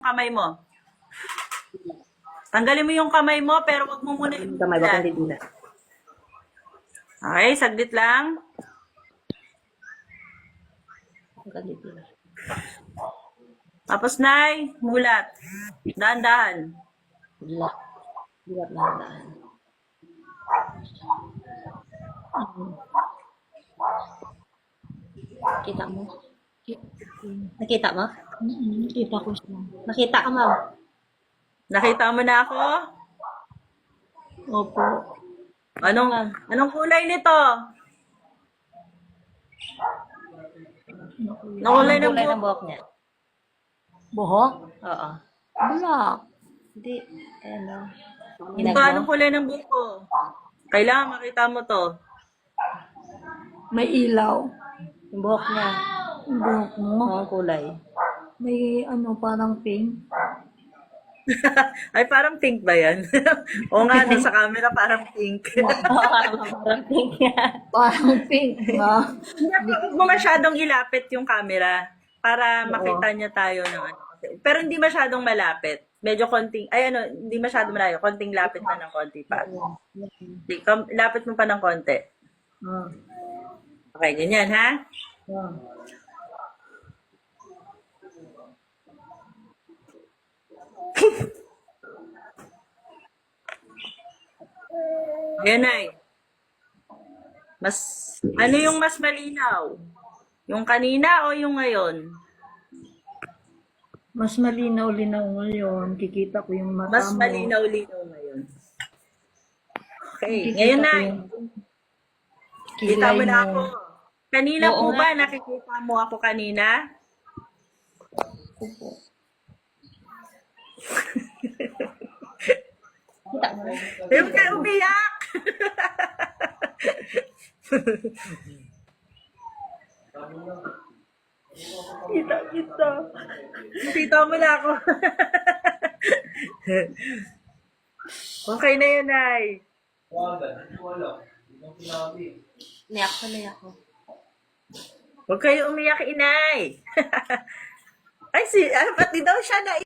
kamay mo. Tanggalin mo yung kamay mo, pero wag mo muna yung Kamay ba kundi dila? Okay, saglit lang. Kundi dila. Tapos, Nay, mulat. Dahan-dahan. Dila. Dila lang. Kita mo? Nakita mo? Nakita ko siya. Nakita ka, ma'am? Nakita mo na ako? Opo. Anong kulay nito? Anong kulay ng Kulay ng buhok? buhok niya? Buhok? Oo. Black. Hindi. Ano? Ito, anong kulay ng buhok ko? Kailangan makita mo to. May ilaw. Yung buhok niya. Yung buhok mo. Ang kulay. May ano, parang pink. Ay, parang pink ba yan? Oo nga, sa camera parang pink. Parang pink yan. Parang pink na. Huwag mo masyadong ilapit yung camera para makita niya tayo ng ano. Pero hindi masyadong malapit. Medyo konting, ay ano, hindi masyadong malayo. Konting lapit na ng konti pa. Lapit mo pa ng konti. Ah. Okay, ganyan ha? Ah. Yan ay. Ano yung mas malinaw? Yung kanina o yung ngayon? Mas malinaw-linaw ngayon. Kikita ko yung mata Mas mo. malinaw-linaw ngayon. Okay, Kikita ngayon ko na. yung Kita mo kilay na mo. ako. Kanina Oo po nga. ba nakikita mo ako kanina? Opo. Kita mo? Huwag ka umiyak! Kita. Kita mo na ako. Okay na yun, Nay. Niyak ko, niyak ko. Huwag kayo umiyak, inay. Ay, pati daw siya na